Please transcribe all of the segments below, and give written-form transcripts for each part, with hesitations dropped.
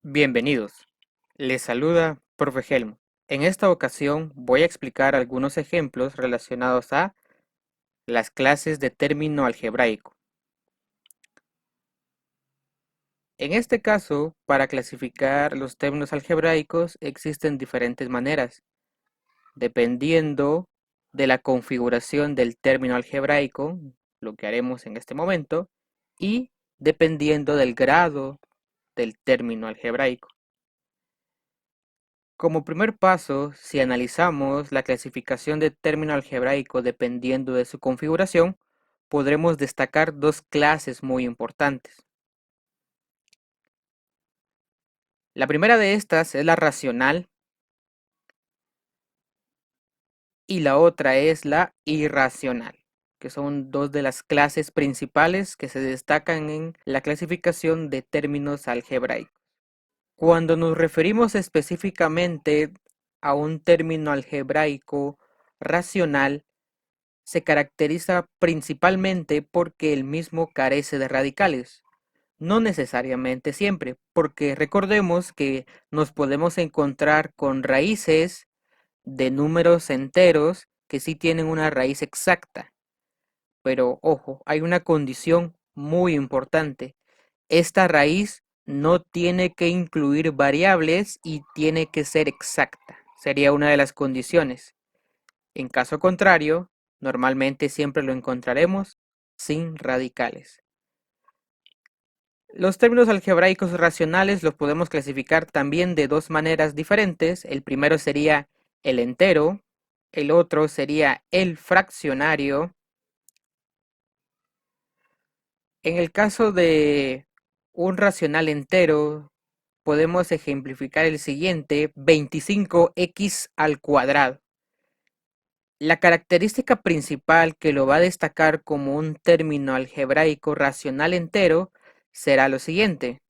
Bienvenidos. Les saluda Profe Helmo. En esta ocasión voy a explicar algunos ejemplos relacionados a las clases de término algebraico. En este caso, para clasificar los términos algebraicos existen diferentes maneras, dependiendo de la configuración del término algebraico, lo que haremos en este momento, y dependiendo del grado del término algebraico. Como primer paso, si analizamos la clasificación de término algebraico dependiendo de su configuración, podremos destacar dos clases muy importantes. La primera de estas es la racional y la otra es la irracional, que son dos de las clases principales que se destacan en la clasificación de términos algebraicos. Cuando nos referimos específicamente a un término algebraico racional, se caracteriza principalmente porque el mismo carece de radicales. No necesariamente siempre, porque recordemos que nos podemos encontrar con raíces de números enteros que sí tienen una raíz exacta. Pero ojo, hay una condición muy importante. Esta raíz no tiene que incluir variables y tiene que ser exacta. Sería una de las condiciones. En caso contrario, normalmente siempre lo encontraremos sin radicales. Los términos algebraicos racionales los podemos clasificar también de dos maneras diferentes. El primero sería el entero, el otro sería el fraccionario. En el caso de un racional entero, podemos ejemplificar el siguiente: 25x al cuadrado. La característica principal que lo va a destacar como un término algebraico racional entero será lo siguiente,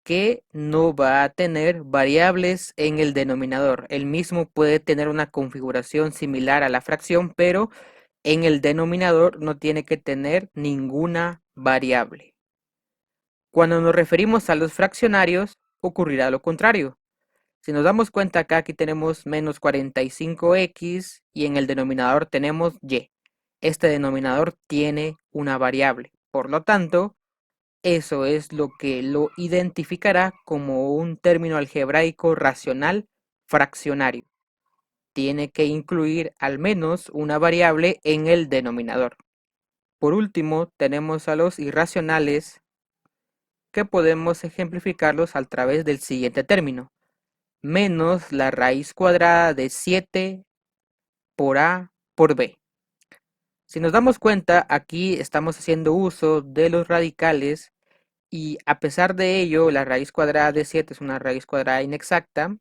que no va a tener variables en el denominador. El mismo puede tener una configuración similar a la fracción, pero en el denominador no tiene que tener ninguna variable. Cuando nos referimos a los fraccionarios, ocurrirá lo contrario. Si nos damos cuenta acá, aquí tenemos menos 45x y en el denominador tenemos y. Este denominador tiene una variable. Por lo tanto, eso es lo que lo identificará como un término algebraico racional fraccionario. Tiene que incluir al menos una variable en el denominador. Por último, tenemos a los irracionales, que podemos ejemplificarlos a través del siguiente término: menos la raíz cuadrada de 7 por a por b. Si nos damos cuenta, aquí estamos haciendo uso de los radicales y a pesar de ello, la raíz cuadrada de 7 es una raíz cuadrada inexacta,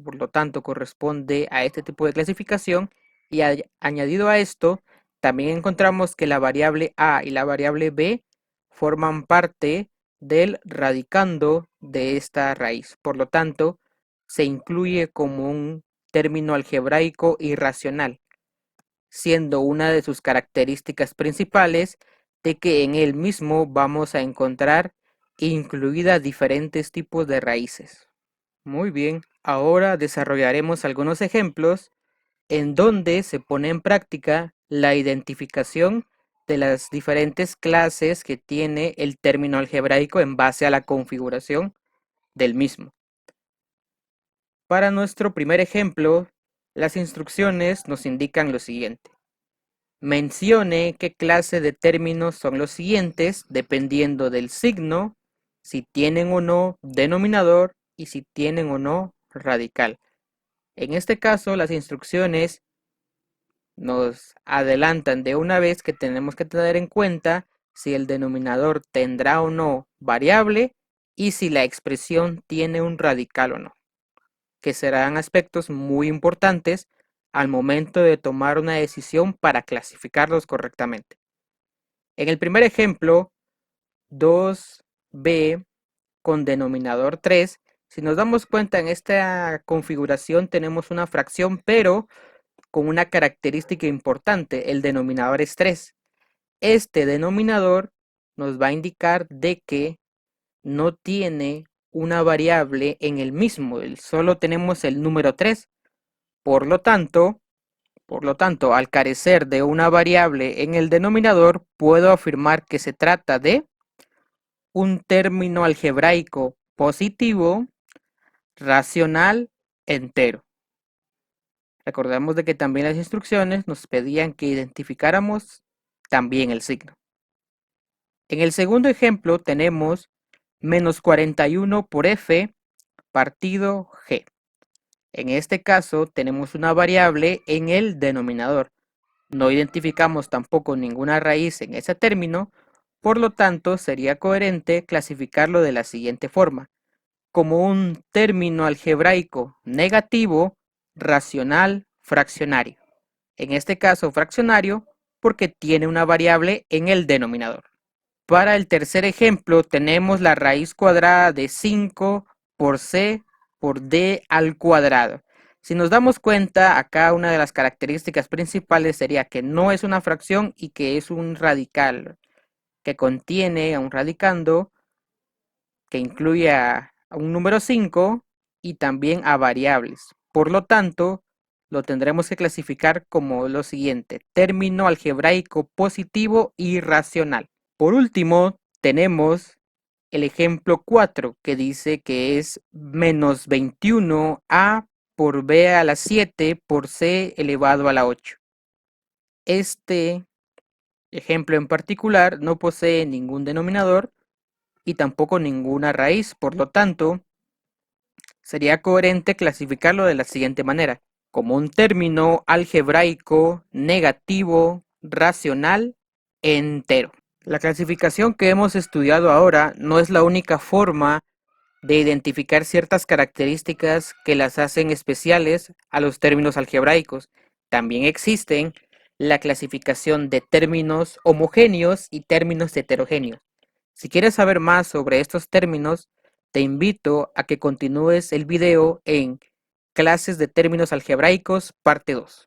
por lo tanto corresponde a este tipo de clasificación, y añadido a esto, también encontramos que la variable a y la variable b forman parte del radicando de esta raíz. Por lo tanto, se incluye como un término algebraico irracional, siendo una de sus características principales de que en él mismo vamos a encontrar incluidas diferentes tipos de raíces. Muy bien, ahora desarrollaremos algunos ejemplos en donde se pone en práctica la identificación de las diferentes clases que tiene el término algebraico en base a la configuración del mismo. Para nuestro primer ejemplo, las instrucciones nos indican lo siguiente: mencione qué clase de términos son los siguientes dependiendo del signo, si tienen o no denominador y si tienen o no radical. En este caso, las instrucciones nos adelantan de una vez que tenemos que tener en cuenta si el denominador tendrá o no variable y si la expresión tiene un radical o no, que serán aspectos muy importantes al momento de tomar una decisión para clasificarlos correctamente. En el primer ejemplo, 2b con denominador 3, si nos damos cuenta, en esta configuración tenemos una fracción, pero con una característica importante: el denominador es 3. Este denominador nos va a indicar de que no tiene una variable en el mismo, solo tenemos el número 3. Por lo tanto, al carecer de una variable en el denominador, puedo afirmar que se trata de un término algebraico positivo, racional, entero. Recordemos de que también las instrucciones nos pedían que identificáramos también el signo. En el segundo ejemplo tenemos menos 41 por f partido g. En este caso tenemos una variable en el denominador. No identificamos tampoco ninguna raíz en ese término, por lo tanto sería coherente clasificarlo de la siguiente forma: como un término algebraico negativo, racional, fraccionario. En este caso fraccionario porque tiene una variable en el denominador. Para el tercer ejemplo tenemos la raíz cuadrada de 5 por c por d al cuadrado. Si nos damos cuenta, acá una de las características principales sería que no es una fracción y que es un radical, que contiene a un radicando, que incluye a un número 5 y también a variables. Por lo tanto, lo tendremos que clasificar como lo siguiente: término algebraico positivo y racional. Por último, tenemos el ejemplo 4, que dice que es menos 21a por b a la 7 por c elevado a la 8. Este ejemplo en particular no posee ningún denominador y tampoco ninguna raíz, por lo tanto, sería coherente clasificarlo de la siguiente manera: como un término algebraico negativo racional entero. La clasificación que hemos estudiado ahora no es la única forma de identificar ciertas características que las hacen especiales a los términos algebraicos. También existen la clasificación de términos homogéneos y términos heterogéneos. Si quieres saber más sobre estos términos, te invito a que continúes el video en Clases de términos algebraicos, parte 2.